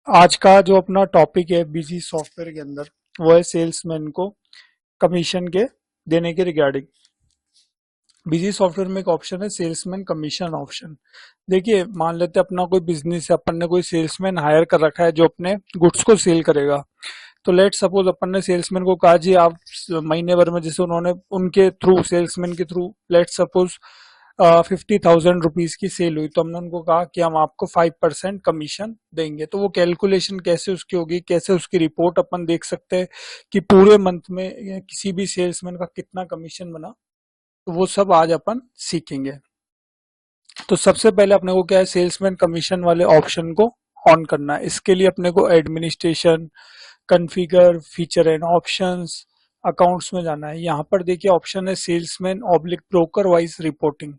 आज का जो अपना टॉपिक है बिजी सॉफ्टवेयर के अंदर वो है सेल्समैन को कमीशन के देने के रिगार्डिंग। बिजी सॉफ्टवेयर में एक ऑप्शन है सेल्समैन कमीशन ऑप्शन। देखिए, मान लेते हैं अपना कोई बिजनेस है, अपन ने कोई सेल्समैन हायर कर रखा है जो अपने गुड्स को सेल करेगा। तो लेट सपोज अपन ने सेल्समैन को कहा जी आप महीने भर में, जैसे उन्होंने उनके थ्रू सेल्समैन के थ्रू लेट सपोज 50,000 रुपीज की सेल हुई, तो हमने उनको कहा कि हम आपको 5% कमीशन देंगे। तो वो कैलकुलेशन कैसे उसकी होगी, कैसे उसकी रिपोर्ट अपन देख सकते हैं कि पूरे मंथ में या किसी भी सेल्समैन का कितना कमीशन बना, तो वो सब आज अपन सीखेंगे। तो सबसे पहले अपने को क्या है, सेल्समैन कमीशन वाले ऑप्शन को ऑन करना है। इसके लिए अपने को administration, configure, feature and options, accounts में जाना है। यहाँ पर देखिए ऑप्शन है salesman oblique broker wise reporting,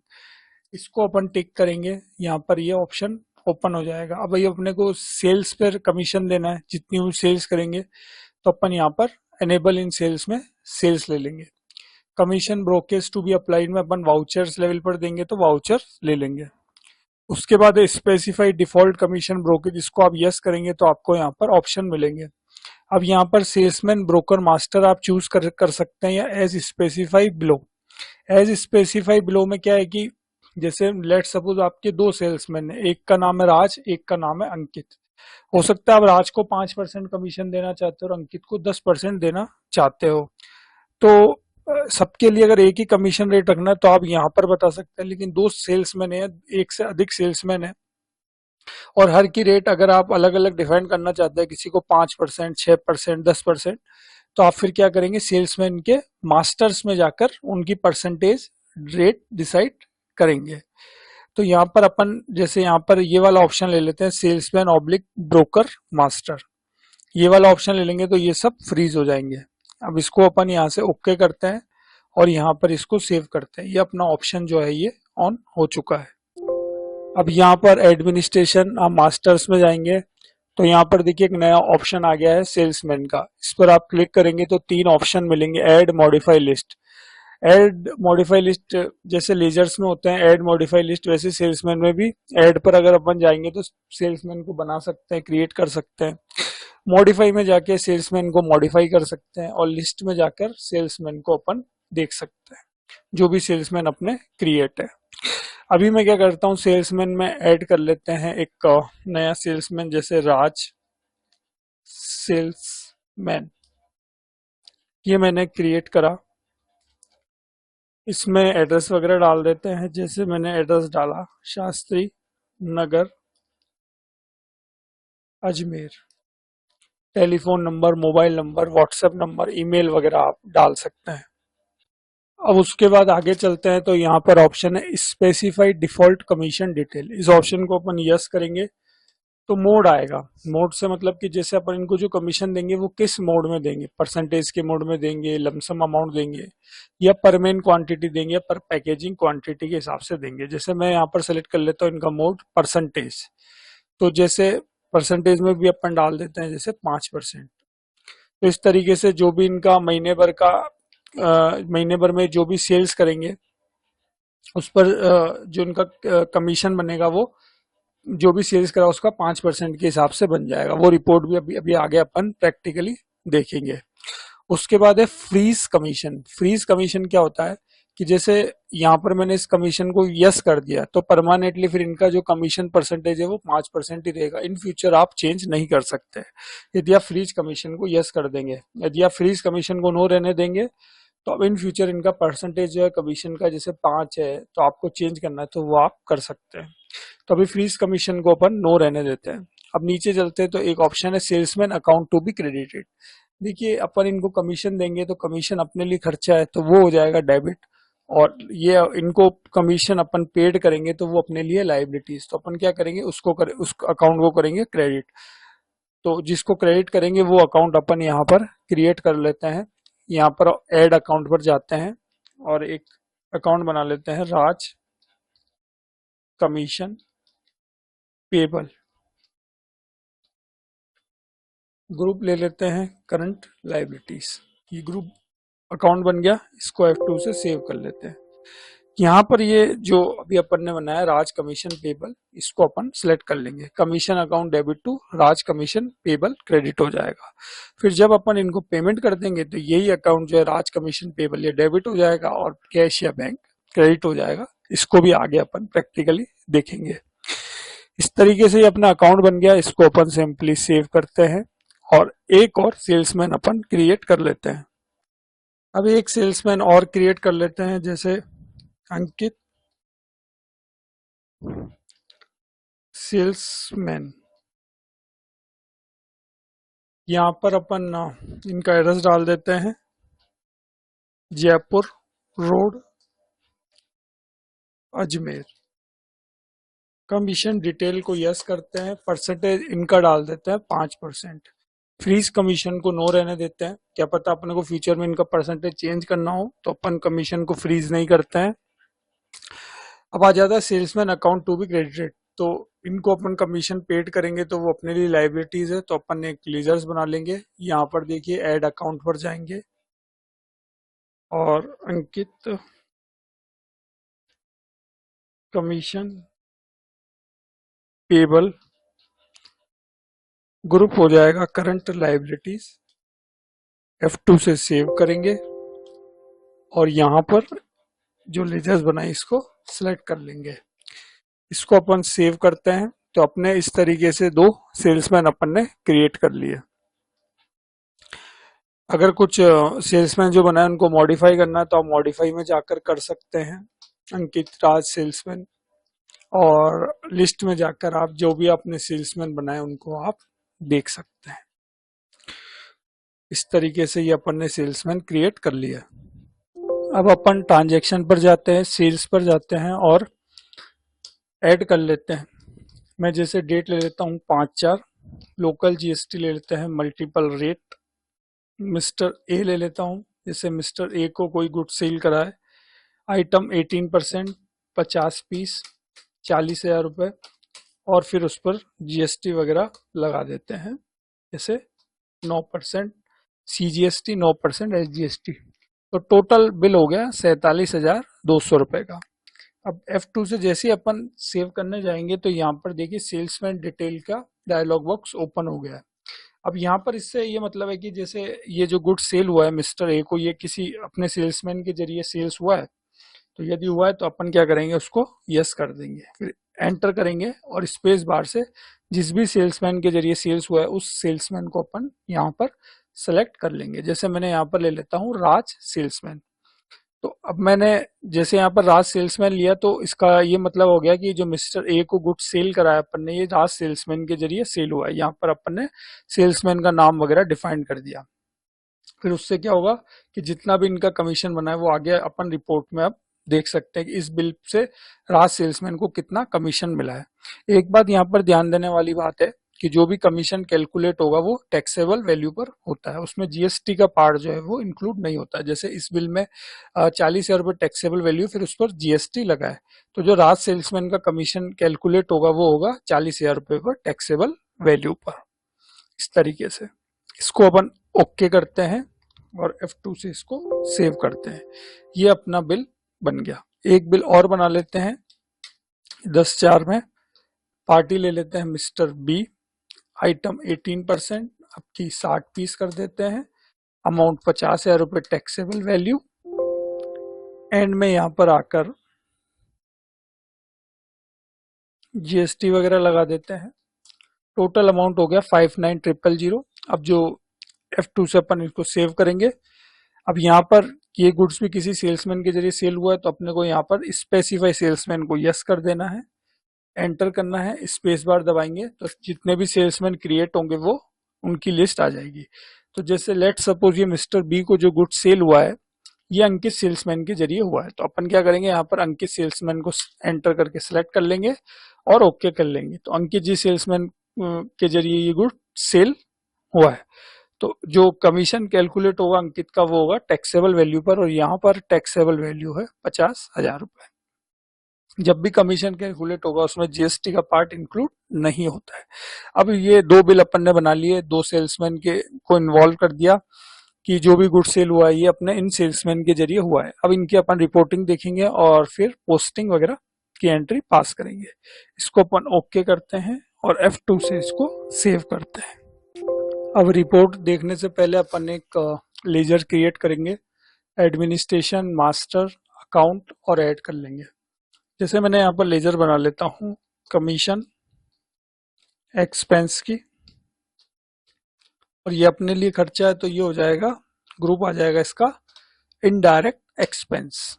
इसको अपन टिक करेंगे। यहाँ पर ये ऑप्शन ओपन हो जाएगा। अब भाई अपने को सेल्स पर कमीशन देना है, जितनी हम सेल्स करेंगे तो अपन यहाँ पर एनेबल इन सेल्स में सेल्स ले लेंगे। Commission brokerage to be applied में अपन वाउचर्स लेवल पर देंगे तो वाउचर्स ले लेंगे। उसके बाद स्पेसिफाइड डिफॉल्ट कमीशन ब्रोकेज, इसको आप यस करेंगे तो आपको यहाँ पर ऑप्शन मिलेंगे। अब यहाँ पर सेल्समैन ब्रोकर मास्टर आप चूज कर सकते हैं या as specify below. As specify below में क्या है कि जैसे लेट सपोज आपके दो सेल्समैन है, एक का नाम है राज, एक का नाम है अंकित। हो सकता है आप राज को 5% कमीशन देना चाहते हो और अंकित को 10% देना चाहते हो। तो सबके लिए अगर एक ही कमीशन रेट रखना है तो आप यहाँ पर बता सकते हैं, लेकिन दो सेल्समैन है, एक से अधिक सेल्समैन है और हर की रेट अगर आप अलग अलग डिफाइन करना चाहते हैं, किसी को 5%, 6%, 10%, तो आप फिर क्या करेंगे, सेल्समैन के मास्टर्स में जाकर उनकी परसेंटेज रेट डिसाइड करेंगे। तो यहाँ पर अपन जैसे यहाँ पर ये वाला ऑप्शन ले लेते हैं, सेल्समैन ऑब्लिक ब्रोकर मास्टर, ये वाला ऑप्शन ले लेंगे तो ये सब फ्रीज हो जाएंगे। अब इसको अपन यहाँ से ओके करते हैं और यहाँ पर इसको सेव करते हैं। ये अपना ऑप्शन जो है ये ऑन हो चुका है। अब यहाँ पर एडमिनिस्ट्रेशन आप मास्टर्स में जाएंगे तो यहाँ पर देखिए एक नया ऑप्शन आ गया है सेल्समैन का। इस पर आप क्लिक करेंगे तो तीन ऑप्शन मिलेंगे, add, modify list. Add modify list जैसे लेजर्स में होते हैं ऐड मॉडिफाई लिस्ट, वैसे सेल्समैन में भी ऐड पर अगर अपन जाएंगे तो सेल्समैन को बना सकते हैं, क्रिएट कर सकते हैं। मॉडिफाई में जाके सेल्समैन को मॉडिफाई कर सकते हैं और लिस्ट में जाकर सेल्समैन को अपन देख सकते हैं, जो भी सेल्समैन अपने क्रिएट है। अभी मैं क्या करता हूँ, सेल्समैन में ऐड कर लेते हैं एक नया सेल्समैन, जैसे राज सेल्समैन, ये मैंने क्रिएट करा। इसमें एड्रेस वगैरह डाल देते हैं, जैसे मैंने एड्रेस डाला Shastri Nagar Ajmer. Telephone number, mobile number, WhatsApp number, email वगैरह आप डाल सकते हैं। अब उसके बाद आगे चलते हैं तो यहाँ पर ऑप्शन है स्पेसिफाइड डिफॉल्ट कमीशन डिटेल। इस ऑप्शन को अपन यस करेंगे तो मोड आएगा। मोड से मतलब कि जैसे अपन इनको जो कमीशन देंगे वो किस मोड में देंगे, परसेंटेज के मोड में देंगे, लमसम अमाउंट देंगे, या पर मेन क्वांटिटी देंगे, या पर पैकेजिंग क्वांटिटी के हिसाब से देंगे। जैसे मैं यहाँ पर सेलेक्ट कर लेता हूँ इनका मोड परसेंटेज, तो जैसे परसेंटेज में भी अपन डाल देते हैं जैसे 5%। तो इस तरीके से जो भी इनका महीने भर का महीने भर में जो भी सेल्स करेंगे उस पर जो इनका कमीशन बनेगा वो जो भी सेल्स करा उसका 5% के हिसाब से बन जाएगा। वो रिपोर्ट भी अभी अभी आगे अपन प्रैक्टिकली देखेंगे। उसके बाद है फ्रीज कमीशन। फ्रीज कमीशन क्या होता है कि जैसे यहाँ पर मैंने इस कमीशन को यस कर दिया तो परमानेंटली फिर इनका जो कमीशन परसेंटेज है वो 5% ही रहेगा। इन फ्यूचर आप चेंज नहीं कर सकते यदि आप फ्रीज कमीशन को यस कर देंगे। यदि आप फ्रीज कमीशन को नो रहने देंगे तो अब इन फ्यूचर इनका परसेंटेज जो है कमीशन का जैसे 5 है तो आपको चेंज करना है तो वो आप कर सकते हैं। तो अभी फ्रीज कमीशन को अपन नो रहने देते हैं। अब नीचे चलते हैं तो एक ऑप्शन है salesman account to be credited. देखिए अपन इनको कमीशन देंगे तो कमीशन अपने लिए खर्चा है तो वो हो जाएगा डेबिट, और ये इनको कमीशन अपन पेड करेंगे तो वो अपने लिए लाइबिलिटीज, तो अपन क्या करेंगे उस अकाउंट को करेंगे क्रेडिट। तो जिसको क्रेडिट करेंगे वो अकाउंट अपन यहाँ पर क्रिएट कर लेते हैं। यहाँ पर ऐड अकाउंट पर जाते हैं और एक अकाउंट बना लेते हैं राज कमीशन पेबल। ग्रुप ले लेते हैं करंट लाइबिलिटीज, ये ग्रुप अकाउंट बन गया। इसको F2 से सेव कर लेते हैं। यहाँ पर ये जो अभी अपन ने बनाया राज कमीशन पेबल, इसको अपन सिलेक्ट कर लेंगे। कमीशन अकाउंट डेबिट टू राज कमीशन पेबल क्रेडिट हो जाएगा। फिर जब अपन इनको पेमेंट कर देंगे तो यही अकाउंट जो है राज कमीशन पेबल ये डेबिट हो जाएगा और कैश या बैंक क्रेडिट हो जाएगा। इसको भी आगे अपन प्रैक्टिकली देखेंगे। इस तरीके से ये अपना अकाउंट बन गया। इसको अपन सिंपली सेव करते हैं और एक और सेल्समैन अपन क्रिएट कर लेते हैं। अब एक सेल्समैन और क्रिएट कर लेते हैं, जैसे अंकित सेल्समैन। यहाँ पर अपन इनका एड्रेस डाल देते हैं, Jaipur road Ajmer. Commission detail को यस करते हैं, परसेंटेज इनका डाल देते हैं 5%। फ्रीज कमीशन को नो रहने देते हैं, क्या पता अपने को फ्यूचर में इनका परसेंटेज चेंज करना हो तो अपन कमीशन को फ्रीज नहीं करते हैं। अब आ जाता है salesman account to be credited. तो इनको अपन कमीशन पेड करेंगे तो वो अपने लिए लाइबिलिटीज है, तो अपन एक लीजर्स बना लेंगे। यहाँ पर देखिए ऐड अकाउंट पर जाएंगे और अंकित कमीशन पेबल ग्रुप हो जाएगा करंट लाइबिलिटीज। F2 से सेव करेंगे और यहाँ पर जो लेजर्स बनाए इसको सिलेक्ट कर लेंगे। इसको अपन सेव करते हैं। तो अपने इस तरीके से 2 सेल्समैन अपन ने क्रिएट कर लिए। अगर कुछ सेल्समैन जो बनाए उनको मॉडिफाई करना है तो आप मॉडिफाई में जाकर कर सकते हैं, अंकित राज सेल्समैन, और लिस्ट में जाकर आप जो भी आपने सेल्समैन बनाए उनको आप देख सकते हैं। इस तरीके से ये अपन ने सेल्समैन क्रिएट कर लिया। अब अपन ट्रांजैक्शन पर जाते हैं, सेल्स पर जाते हैं और ऐड कर लेते हैं। मैं जैसे डेट ले लेता हूँ 5/4, लोकल जीएसटी ले लेते हैं, मल्टीपल रेट मिस्टर ए ले लेता हूँ। जैसे मिस्टर ए को कोई गुड सेल करा है, आइटम 18%, 50 पीस, 40,000 रुपये, और फिर उस पर जीएसटी वगैरह लगा देते हैं, जैसे 9% CGST, 9% SGST। तो टोटल बिल हो गया 47,200 रुपये का। अब F2 से जैसे ही अपन सेव करने जाएंगे तो यहाँ पर देखिए सेल्समैन डिटेल का डायलॉग बॉक्स ओपन हो गया है। अब यहाँ पर इससे ये मतलब है कि जैसे ये जो गुड सेल हुआ है मिस्टर ए को, ये किसी अपने सेल्समैन के जरिए सेल्स हुआ है, तो यदि हुआ है तो अपन क्या करेंगे, उसको यस कर देंगे, फिर एंटर करेंगे और स्पेस बार से जिस भी सेल्समैन के जरिए सेल्स हुआ है उस सेल्समैन को अपन यहाँ पर सेलेक्ट कर लेंगे। जैसे मैंने यहाँ पर ले लेता हूँ राज सेल्समैन। तो अब मैंने जैसे यहाँ पर राज सेल्समैन लिया तो इसका ये मतलब हो गया कि जो मिस्टर ए को गुड सेल कराया अपन ने, ये राज सेल्समैन के जरिए सेल हुआ है। यहाँ पर अपन ने सेल्समैन का नाम वगैरह डिफाइन कर दिया। फिर उससे क्या होगा कि जितना भी इनका कमीशन बना है वो आगे अपन रिपोर्ट में अब देख सकते हैं कि इस बिल से राज सेल्समैन को कितना कमीशन मिला है। एक बात यहाँ पर ध्यान देने वाली बात है कि जो भी कमीशन कैलकुलेट होगा वो टैक्सेबल वैल्यू पर होता है, उसमें जीएसटी का पार्ट जो है वो इंक्लूड नहीं होता है। जैसे इस बिल में 40,000 रुपये टैक्सेबल वैल्यू, फिर उस पर जीएसटी लगा है, तो जो राज सेल्समैन का कमीशन कैलकुलेट होगा वो होगा 40,000 रुपये पर टैक्सेबल वैल्यू पर। इस तरीके से इसको अपन ओके करते हैं और F2 से इसको सेव करते हैं। ये अपना बिल बन गया। एक बिल और बना लेते हैं 10/4 में। पार्टी ले लेते हैं मिस्टर बी, आइटम 18%, आपकी 60 पीस कर देते हैं, अमाउंट 50,000 रुपये टैक्सेबल वैल्यू। एंड में यहाँ पर आकर जीएसटी वगैरह लगा देते हैं। टोटल अमाउंट हो गया 59,000। अब जो F2 से अपन इसको सेव करेंगे। अब यहाँ पर ये गुड्स भी किसी सेल्समैन के जरिए सेल हुआ है तो अपने को यहाँ पर स्पेसिफाई सेल्समैन को यस कर देना है, एंटर करना है, स्पेस बार दबाएंगे तो जितने भी सेल्समैन क्रिएट होंगे वो उनकी लिस्ट आ जाएगी। तो जैसे लेट सपोज ये मिस्टर बी को जो गुड सेल हुआ है ये अंकित सेल्समैन के जरिए हुआ है, तो अपन क्या करेंगे, यहाँ पर अंकित सेल्समैन को एंटर करके सिलेक्ट कर लेंगे और ओके कर लेंगे। तो अंकित जी सेल्समैन के जरिए ये गुड सेल हुआ है, तो जो कमीशन कैलकुलेट होगा अंकित का वो होगा टैक्सेबल वैल्यू पर, और यहाँ पर टैक्सेबल वैल्यू है 50,000 रुपए। जब भी कमीशन कैलकुलेट होगा उसमें जीएसटी का पार्ट इंक्लूड नहीं होता है। अब ये 2 बिल अपन ने बना लिए, 2 सेल्समैन के को इन्वॉल्व कर दिया। कि जो भी गुड सेल हुआ है ये अपने इन सेल्समैन के जरिए हुआ है। अब इनकी अपन रिपोर्टिंग देखेंगे और फिर पोस्टिंग वगैरह की एंट्री पास करेंगे। इसको अपन ओके करते हैं और F2 से इसको सेव करते हैं। अब रिपोर्ट देखने से पहले अपन एक लेजर क्रिएट करेंगे, एडमिनिस्ट्रेशन, मास्टर, अकाउंट और ऐड कर लेंगे। जैसे मैंने यहाँ पर लेजर बना लेता हूँ कमीशन एक्सपेंस की, और ये अपने लिए खर्चा है तो ये हो जाएगा, ग्रुप आ जाएगा इसका इनडायरेक्ट एक्सपेंस।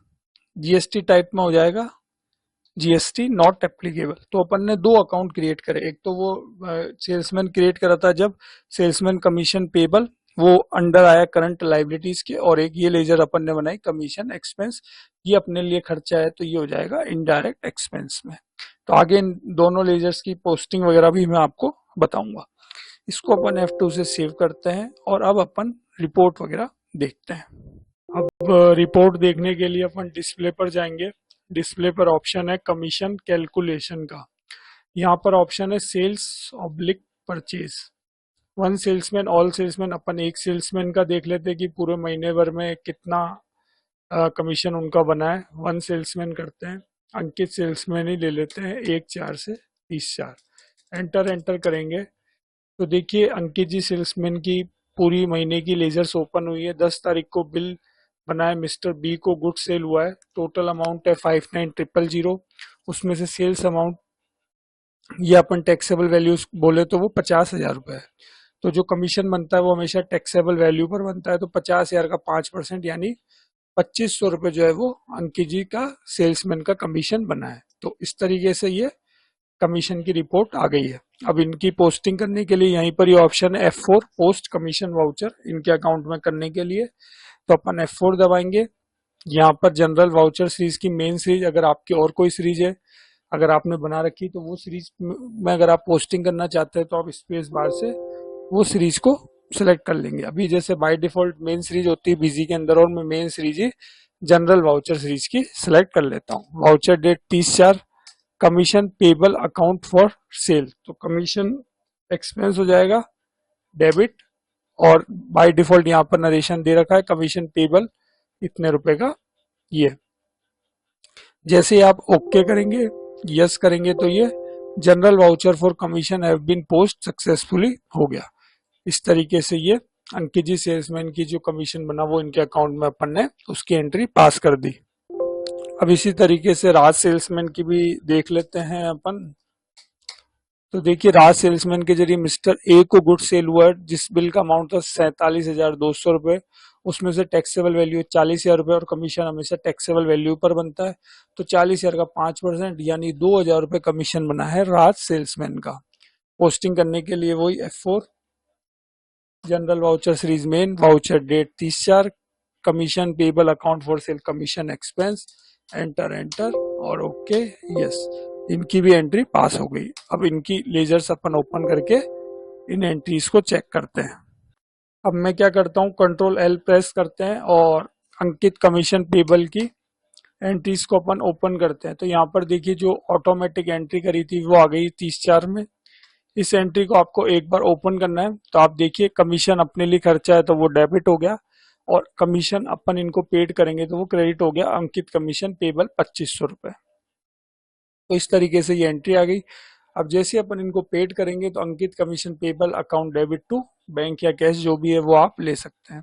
जीएसटी टाइप में हो जाएगा जीएसटी नॉट एप्लीकेबल। तो अपन ने दो अकाउंट क्रिएट करे, एक तो वो सेल्समैन क्रिएट करा था जब सेल्समैन कमीशन पेबल, वो अंडर आया करंट लाइबिलिटीज के, और एक ये लेजर अपन ने बनाई कमीशन एक्सपेंस, ये अपने लिए खर्चा है तो ये हो जाएगा इनडायरेक्ट एक्सपेंस में। तो आगे इन दोनों लेजर्स की पोस्टिंग वगैरह भी मैं आपको बताऊंगा। इसको अपन F2 से सेव करते हैं और अब अपन रिपोर्ट वगैरह देखते हैं। अब रिपोर्ट देखने के लिए अपन डिस्प्ले पर जाएंगे। डिस्प्ले पर ऑप्शन है कमीशन कैलकुलेशन का। यहाँ पर ऑप्शन है sales oblique purchase, one salesman all salesman. अपन एक सेल्समैन का देख लेते हैं कि पूरे महीने भर में कितना कमीशन उनका बना है। वन सेल्समैन करते हैं, अंकित सेल्समैन ही ले लेते हैं, 1/4 से 30/4। एंटर करेंगे तो देखिए अंकित जी सेल्समैन की पूरी महीने की लेजर्स ओपन हुई है। 10 तारीख को बिल बना है, मिस्टर बी को गुड सेल हुआ है, टोटल अमाउंट है 59,000। उसमें से सेल्स अमाउंट, ये अपन टैक्सेबल वैल्यू बोले तो वो 50,000 रुपए है। तो जो कमीशन बनता है वो हमेशा टैक्सेबल वैल्यू पर बनता है, तो 50,000 का 5% यानी 2,500 रुपए जो है वो अंकित जी का सेल्समैन का कमीशन बना है। तो इस तरीके से ये कमीशन की रिपोर्ट आ गई है। अब इनकी पोस्टिंग करने के लिए यहीं पर ये ऑप्शन है F4 पोस्ट कमीशन वाउचर इनके अकाउंट में करने के लिए। तो अपन F4 दबाएंगे। यहाँ पर जनरल वाउचर सीरीज की मेन सीरीज, अगर आपकी और कोई सीरीज है अगर आपने बना रखी तो वो सीरीज में अगर आप पोस्टिंग करना चाहते हैं तो आप स्पेस बार से वो सीरीज को सिलेक्ट कर लेंगे। अभी जैसे बाय डिफॉल्ट मेन सीरीज होती है बीजी के अंदर, और मैं मेन सीरीज ही जनरल वाउचर सीरीज की सिलेक्ट कर लेता हूँ। Voucher date 30/4, commission payable account for sale, तो कमीशन एक्सपेंस हो जाएगा डेबिट, और बाय डिफॉल्ट यहाँ पर नरेशन दे रखा है कमीशन पेबल इतने रुपए का। ये जैसे आप ओके करेंगे, यस करेंगे, तो ये general voucher for commission have been post successfully हो गया। इस तरीके से ये अंकित जी सेल्समैन की जो कमीशन बना वो इनके अकाउंट में अपन ने उसकी एंट्री पास कर दी। अब इसी तरीके से राज सेल्समैन की भी देख लेते हैं अपन। तो देखिए राज सेल्समैन के जरिए मिस्टर ए को गुड सेल हुआ है, जिस बिल का अमाउंट था 47,200 रुपए, उसमें से टैक्सेबल वैल्यू 40,000 रुपए और कमीशन हमेशा टैक्सेबल वैल्यू पर बनता है। तो 40,000 का 5% यानी 2,000 रुपए कमीशन बना है राज सेल्समैन का। पोस्टिंग करने के लिए वही F4 general voucher series main, voucher date 30/4, commission payable account for sale commission expense, enter और ओके यस। इनकी भी एंट्री पास हो गई। अब इनकी लेजर्स अपन ओपन करके इन एंट्रीज को चेक करते हैं। अब मैं क्या करता हूँ, Ctrl+L प्रेस करते हैं और अंकित कमीशन पेबल की एंट्रीज को अपन ओपन करते हैं। तो यहाँ पर देखिए जो ऑटोमेटिक एंट्री करी थी वो आ गई 30/4 में। इस एंट्री को आपको एक बार ओपन करना है। तो आप देखिए कमीशन अपने लिए खर्चा है तो वो डेबिट हो गया, और कमीशन अपन इनको पेड करेंगे तो वो क्रेडिट हो गया, अंकित कमीशन पेबल 2,500 रुपए। तो इस तरीके से ये एंट्री आ गई। अब जैसे अपन इनको पेड करेंगे तो Ankit commission payable account debit to bank या कैश जो भी है वो आप ले सकते हैं।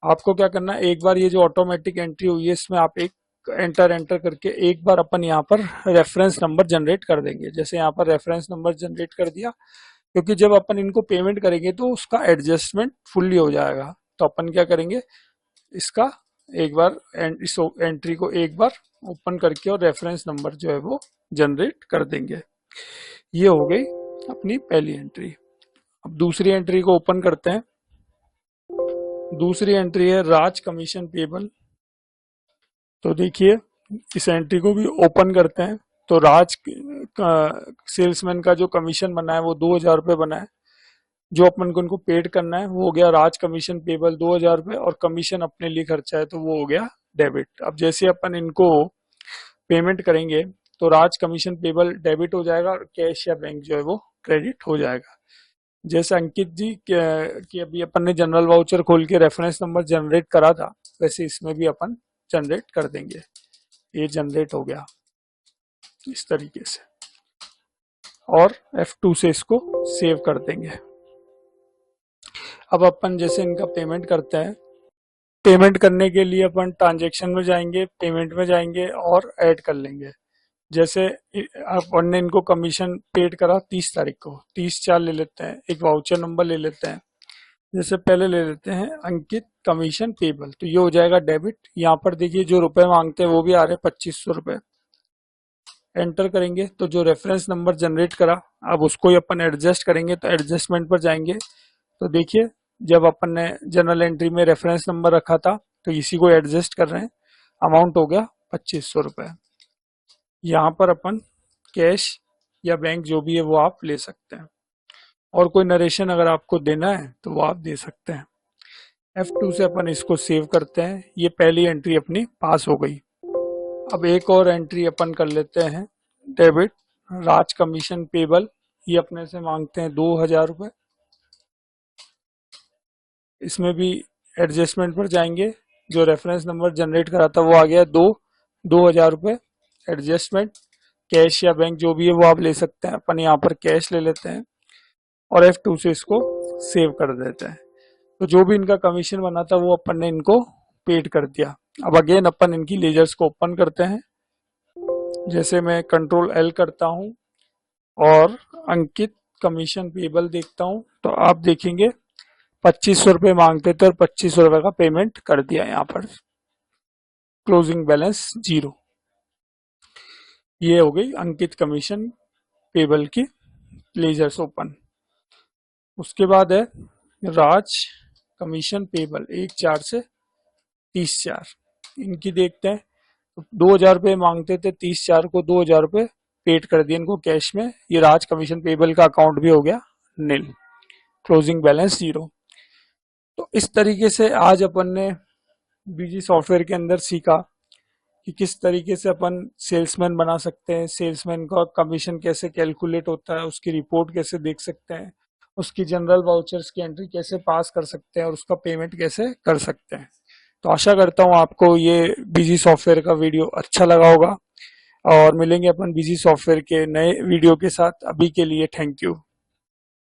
आपको क्या करना है, एक बार ये जो ऑटोमेटिक एंट्री हुई है इसमें आप एक एंटर करके एक बार अपन यहाँ पर रेफरेंस नंबर जनरेट कर देंगे। जैसे यहाँ पर रेफरेंस नंबर जनरेट कर दिया, क्योंकि जब अपन इनको पेमेंट करेंगे तो उसका एडजस्टमेंट फुल्ली हो जाएगा। तो अपन क्या करेंगे, इसका एक बार इस एंट्री को एक बार ओपन करके और रेफरेंस नंबर जो है वो जनरेट कर देंगे। ये हो गई अपनी पहली एंट्री। अब दूसरी एंट्री को ओपन करते हैं। दूसरी एंट्री है राज कमीशन पेबल। तो देखिए इस एंट्री को भी ओपन करते हैं। तो राज सेल्समैन का जो कमीशन बना है वो 2,000 रुपये बना है। जो अपन को उनको पेड करना है वो हो गया राज कमीशन पेबल 2,000 रुपये, और कमीशन अपने लिए खर्चा है तो वो हो गया डेबिट। अब जैसे अपन इनको पेमेंट करेंगे तो राज कमीशन पेबल डेबिट हो जाएगा और कैश या बैंक जो है वो क्रेडिट हो जाएगा। जैसे अंकित जी कि अभी अपन ने जनरल वाउचर खोल के रेफरेंस नंबर जनरेट करा था, वैसे इसमें भी अपन जनरेट कर देंगे। ये जनरेट हो गया इस तरीके से, और F2 से इसको सेव कर देंगे। अब अपन जैसे इनका पेमेंट करते हैं, पेमेंट करने के लिए अपन ट्रांजेक्शन में जाएंगे, पेमेंट में जाएंगे और ऐड कर लेंगे। जैसे अपन ने इनको कमीशन पेड करा 30 तारीख को, 30/4 ले लेते हैं, एक वाउचर नंबर ले लेते हैं। जैसे पहले ले लेते हैं अंकित कमीशन पेबल, तो ये हो जाएगा डेबिट। यहाँ पर देखिए जो रुपए मांगते हैं वो भी आ रहे हैं 2500 रुपए। एंटर करेंगे तो जो रेफरेंस नंबर जनरेट करा, अब उसको ही अपन एडजस्ट करेंगे। तो एडजस्टमेंट पर जाएंगे तो देखिए जब अपन ने जनरल एंट्री में रेफरेंस नंबर रखा था तो इसी को एडजस्ट कर रहे हैं। अमाउंट हो गया 2500 रुपए। यहाँ पर अपन कैश या बैंक जो भी है वो आप ले सकते हैं, और कोई नरेशन अगर आपको देना है तो वो आप दे सकते हैं। F2 से अपन इसको सेव करते हैं। ये पहली एंट्री अपनी पास हो गई। अब एक और एंट्री अपन कर लेते हैं, डेबिट राज कमीशन पेबल। ये अपने से मांगते हैं 2000 रुपए। इसमें भी एडजस्टमेंट पर जाएंगे, जो रेफरेंस नंबर जनरेट करा था वो आ गया 2000 रुपए। एडजस्टमेंट कैश या बैंक जो भी है वो आप ले सकते हैं। अपन यहाँ पर कैश ले लेते हैं और F2 से इसको सेव कर देते हैं। तो जो भी इनका कमीशन बना था वो अपन ने इनको पेड कर दिया। अब अगेन अपन इनकी लेजर्स को ओपन करते हैं। जैसे मैं कंट्रोल L करता हूं और अंकित कमीशन पेबल देखता हूं, तो आप देखेंगे 2500 रुपए मांगते थे और 2500 रुपए का पेमेंट कर दिया। यहाँ पर क्लोजिंग बैलेंस 0। ये हो गई अंकित कमीशन पेबल की लेजर्स ओपन। उसके बाद है राज कमीशन पेबल 1/4 से 30/4। इनकी देखते हैं, 2000 रुपये मांगते थे, 30/4 को 2000 रुपये पेड कर दिए इनको कैश में। ये राज कमीशन पेबल का अकाउंट भी हो गया नील, क्लोजिंग बैलेंस 0। तो इस तरीके से आज अपन ने बीजी सॉफ्टवेयर के अंदर सीखा कि किस तरीके से अपन सेल्समैन बना सकते हैं, सेल्समैन का कमीशन कैसे कैलकुलेट होता है, उसकी रिपोर्ट कैसे देख सकते हैं, उसकी जनरल वाउचर्स की एंट्री कैसे पास कर सकते हैं और उसका पेमेंट कैसे कर सकते हैं। तो आशा करता हूँ आपको ये बीजी सॉफ्टवेयर का वीडियो अच्छा लगा होगा, और मिलेंगे अपन बीजी सॉफ्टवेयर के नए वीडियो के साथ। अभी के लिए थैंक यू।